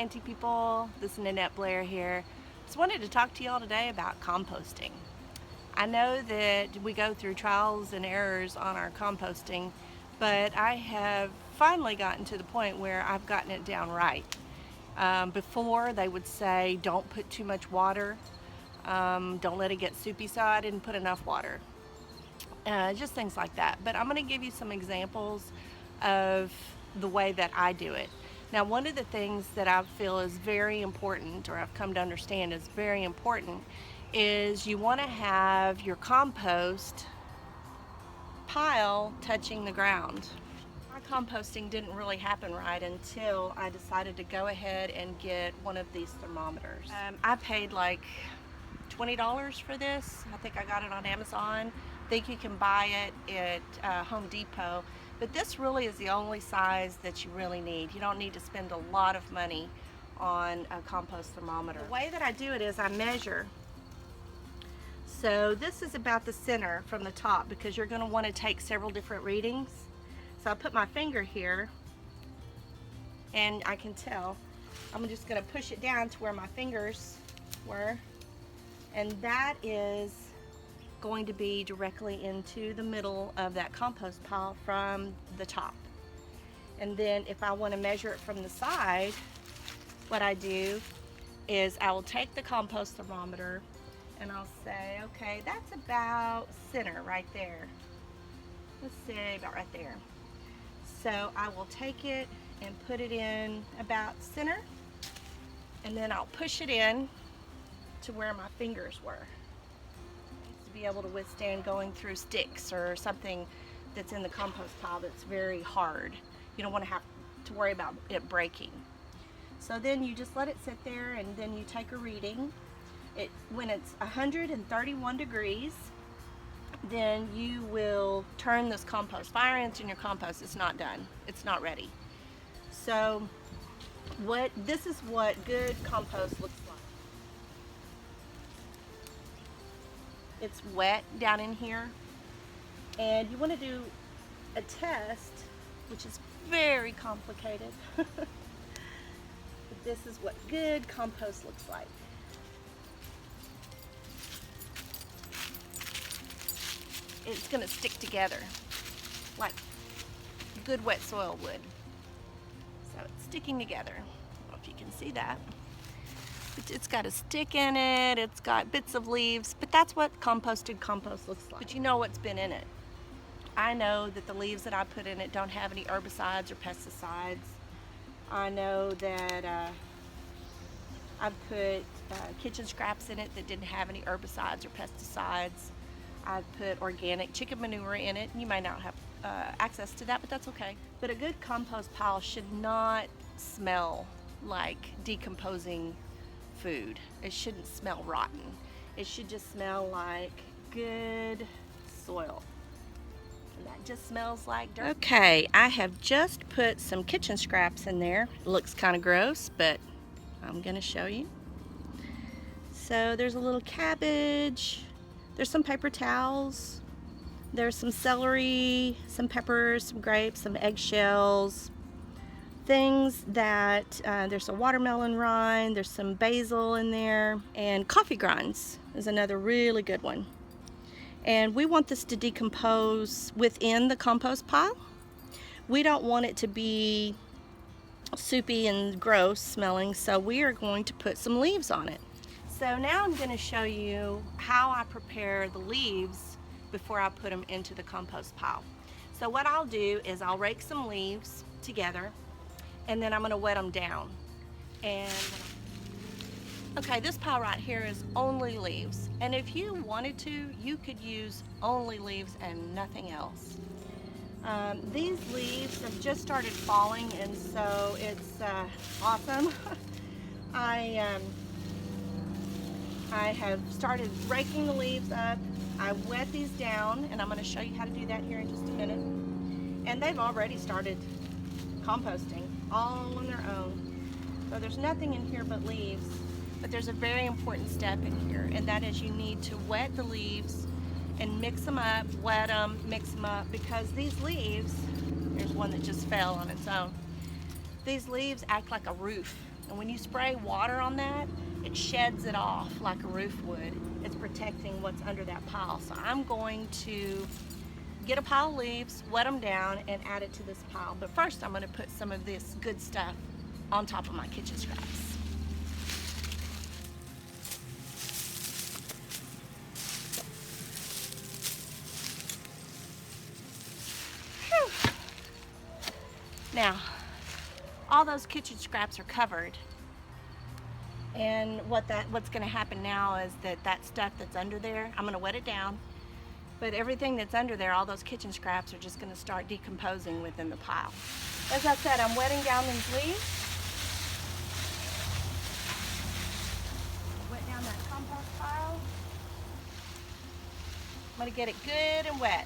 planting people. This is Nanette Blair here. Just wanted to talk to y'all today about composting. I know that we go through trials and errors on our composting, but I have finally gotten to the point where I've gotten it down right. Before they would say don't put too much water, don't let it get soupy, so I didn't put enough water. Just things like that. But I'm going to give you some examples of the way that I do it. Now, one of the things that I feel is very important, or I've come to understand is very important, is you want to have your compost pile touching the ground. My composting didn't really happen right until I decided to go ahead and get one of these thermometers. I paid like $20 for this. I think I got it on Amazon. I think you can buy it at Home Depot. But this really is the only size that you really need. You don't need to spend a lot of money on a compost thermometer. The way that I do it is I measure. So this is about the center from the top, because you're going to want to take several different readings. So I put my finger here and I can tell. I'm just going to push it down to where my fingers were, and that is going to be directly into the middle of that compost pile from the top. And then if I want to measure it from the side, what I do is I will take the compost thermometer and I'll say, okay, that's about center right there. Let's say about right there. So I will take it and put it in about center, and then I'll push it in to where my fingers were, to be able to withstand going through sticks or something that's in the compost pile that's very hard. You don't want to have to worry about it breaking. So then you just let it sit there, and then you take a reading. When it's 131 degrees, then you will turn this compost. Fire ants in your compost, it's not done. It's not ready. So this is what good compost looks like. It's wet down in here, and you want to do a test, which is very complicated. But this is what good compost looks like. It's going to stick together like good wet soil would. So it's sticking together. I don't know if you can see that. It's got a stick in it, it's got bits of leaves, but that's what composted compost looks like. But you know what's been in it. I know that the leaves that I put in it don't have any herbicides or pesticides. I know that I've put kitchen scraps in it that didn't have any herbicides or pesticides. I've put organic chicken manure in it. You may not have access to that, but that's okay. But a good compost pile should not smell like decomposing food. It shouldn't smell rotten. It should just smell like good soil. And that just smells like dirt. Okay, I have just put some kitchen scraps in there. It looks kind of gross, but I'm gonna show you. So there's a little cabbage. There's some paper towels, there's some celery, some peppers, some grapes, some eggshells, things that, there's a watermelon rind, there's some basil in there, and coffee grinds is another really good one. And we want this to decompose within the compost pile. We don't want it to be soupy and gross smelling, so we are going to put some leaves on it. So now I'm going to show you how I prepare the leaves before I put them into the compost pile. So what I'll do is I'll rake some leaves together, and then I'm going to wet them down. And okay, this pile right here is only leaves, and if you wanted to, you could use only leaves and nothing else. These leaves have just started falling, and so it's awesome. I have started raking the leaves up. I wet these down, and I'm going to show you how to do that here in just a minute. And they've already started composting all on their own. So there's nothing in here but leaves. But there's a very important step in here, and that is you need to wet the leaves and mix them up, wet them, mix them up, because these leaves, here's one that just fell on its own. These leaves act like a roof And when you spray water on that, it sheds it off like a roof would. It's protecting what's under that pile. So I'm going to get a pile of leaves, wet them down, and add it to this pile. But first I'm going to put some of this good stuff on top of my kitchen scraps. Whew. Now, all those kitchen scraps are covered. And what's going to happen now is that stuff that's under there, I'm going to wet it down. But everything that's under there, all those kitchen scraps, are just going to start decomposing within the pile. As I said, I'm wetting down these leaves. Wet down that compost pile. I'm going to get it good and wet.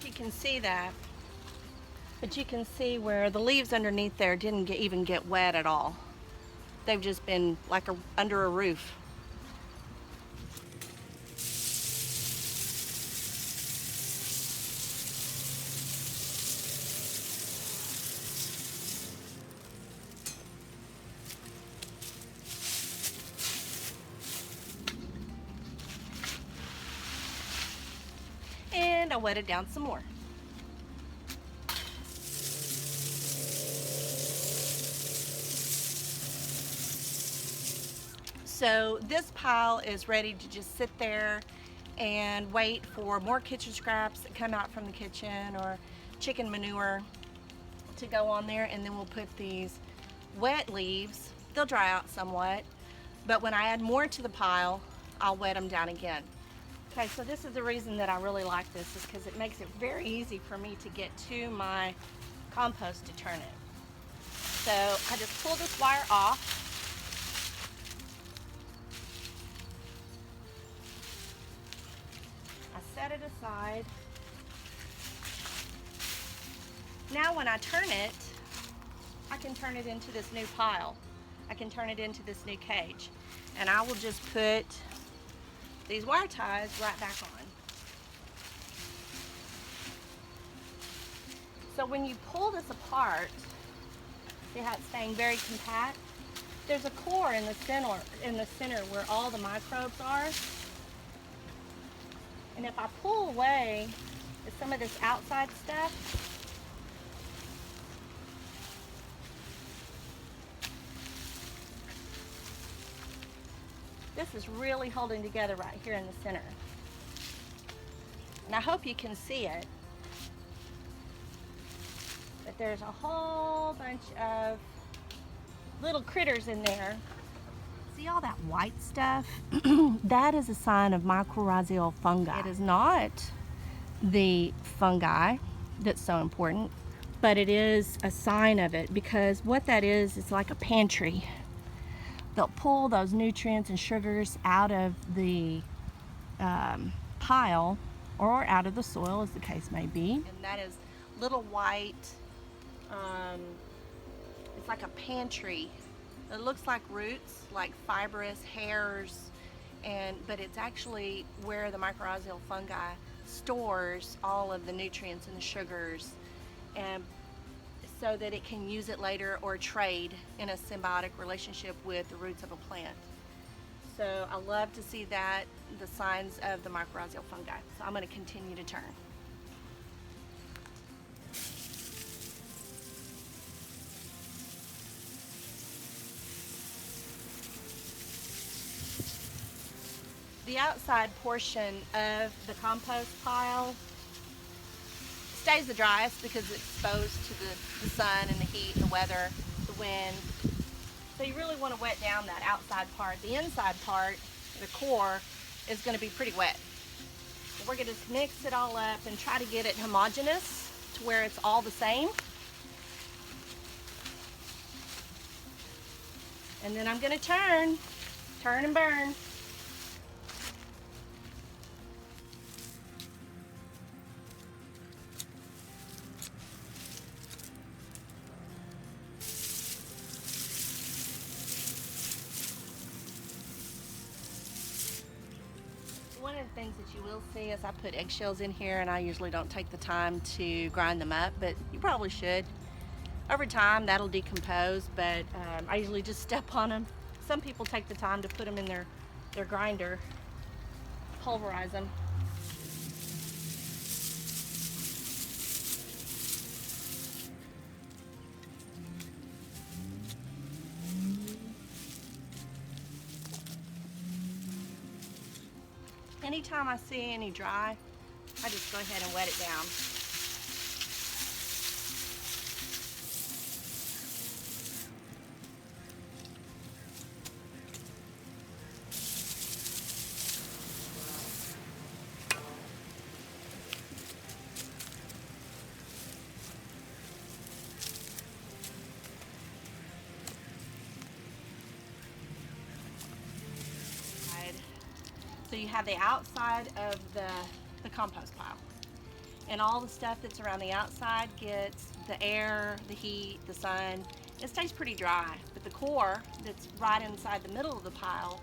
You can see that, but you can see where the leaves underneath there didn't even get wet at all. They've just been like under a roof. And I'll wet it down some more. So this pile is ready to just sit there and wait for more kitchen scraps that come out from the kitchen or chicken manure to go on there, and then we'll put these wet leaves. They'll dry out somewhat, but when I add more to the pile, I'll wet them down again. Okay, so this is the reason that I really like this, is because it makes it very easy for me to get to my compost to turn it. So I just pull this wire off. I set it aside. Now when I turn it, I can turn it into this new pile. I can turn it into this new cage. And I will just put these wire ties right back on. So when you pull this apart, see how it's staying very compact? There's a core in the center where all the microbes are. And if I pull away some of this outside stuff, this is really holding together right here in the center. And I hope you can see it. But there's a whole bunch of little critters in there. See all that white stuff? That is a sign of mycorrhizal fungi. It is not the fungi that's so important, but it is a sign of it, because what that is, it's like a pantry. They'll pull those nutrients and sugars out of the pile or out of the soil, as the case may be. And that is little white, it's like a pantry. It looks like roots, like fibrous hairs, but it's actually where the mycorrhizal fungi stores all of the nutrients and the sugars, and so that it can use it later or trade in a symbiotic relationship with the roots of a plant. So I love to see that, the signs of the mycorrhizal fungi. So I'm going to continue to turn. The outside portion of the compost pile stays the driest because it's exposed to the sun and the heat and the weather, the wind. So you really want to wet down that outside part. The inside part, the core, is going to be pretty wet. So we're going to mix it all up and try to get it homogeneous to where it's all the same. And then I'm going to turn and burn. one of the things that you will see is I put eggshells in here, and I usually don't take the time to grind them up, but you probably should. Over time that'll decompose, but I usually just step on them. Some people take the time to put them in their grinder, pulverize them. Anytime I see any dry, I just go ahead and wet it down. So you have the outside of the compost pile, and all the stuff that's around the outside gets the air, the heat, the sun. It stays pretty dry, but the core that's right inside the middle of the pile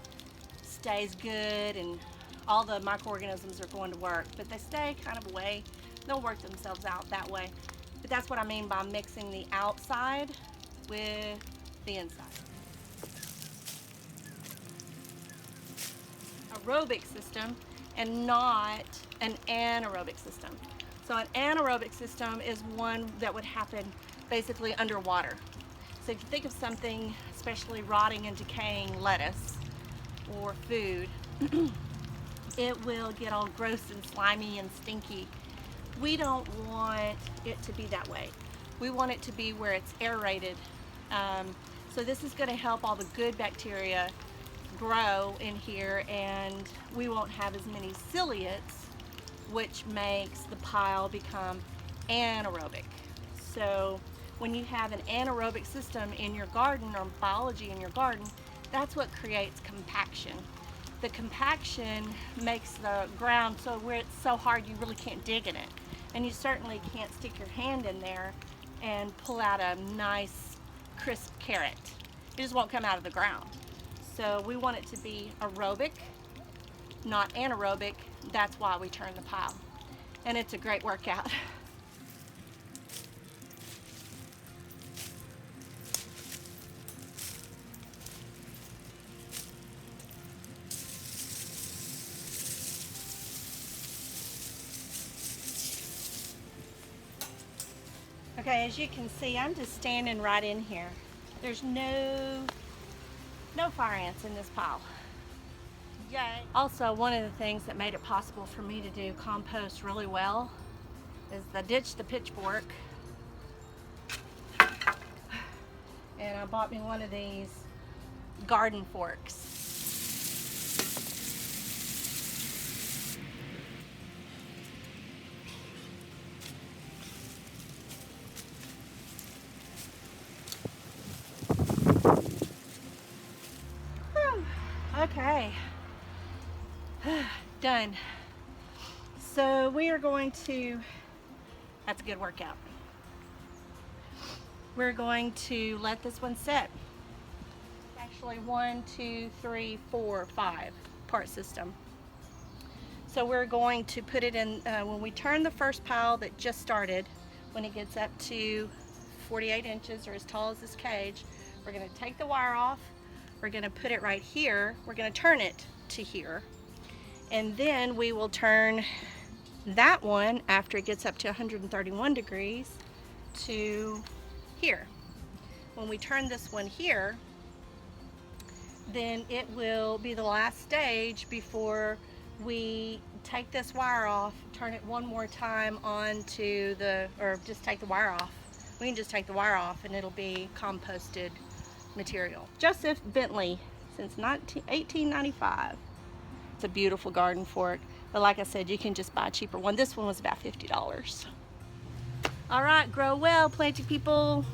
stays good, and all the microorganisms are going to work, but they stay kind of away. They'll work themselves out that way. But that's what I mean by mixing the outside with the inside. Aerobic system and not an anaerobic system. So an anaerobic system is one that would happen basically underwater. So if you think of something, especially rotting and decaying lettuce or food, it will get all gross and slimy and stinky. We don't want it to be that way. We want it to be where it's aerated. So this is going to help all the good bacteria grow in here, and we won't have as many ciliates, which makes the pile become anaerobic. So when you have an anaerobic system in your garden, or biology in your garden, that's what creates compaction. The compaction makes the ground so where it's so hard you really can't dig in it, and you certainly can't stick your hand in there and pull out a nice crisp carrot. It just won't come out of the ground. So we want it to be aerobic, not anaerobic. That's why we turn the pile. And it's a great workout. Okay, as you can see, I'm just standing right in here. There's no fire ants in this pile. Yay. Also, one of the things that made it possible for me to do compost really well is I ditched the pitchfork, and I bought me one of these garden forks. Okay, done. So we are going to, that's a good workout. We're going to let this one set. Actually 1, 2, 3, 4, 5 part system. So we're going to put it in, when we turn the first pile that just started, when it gets up to 48 inches or as tall as this cage, we're going to take the wire off. We're going to put it right here. We're going to turn it to here, and then we will turn that one after it gets up to 131 degrees to here. When we turn this one here, then it will be the last stage before we take this wire off, turn it one more time onto the, or just take the wire off. We can just take the wire off and it'll be composted material. Joseph Bentley, since 1895. It's a beautiful garden fork, but like I said, you can just buy a cheaper one. This one was about $50. All right, grow well, planting people.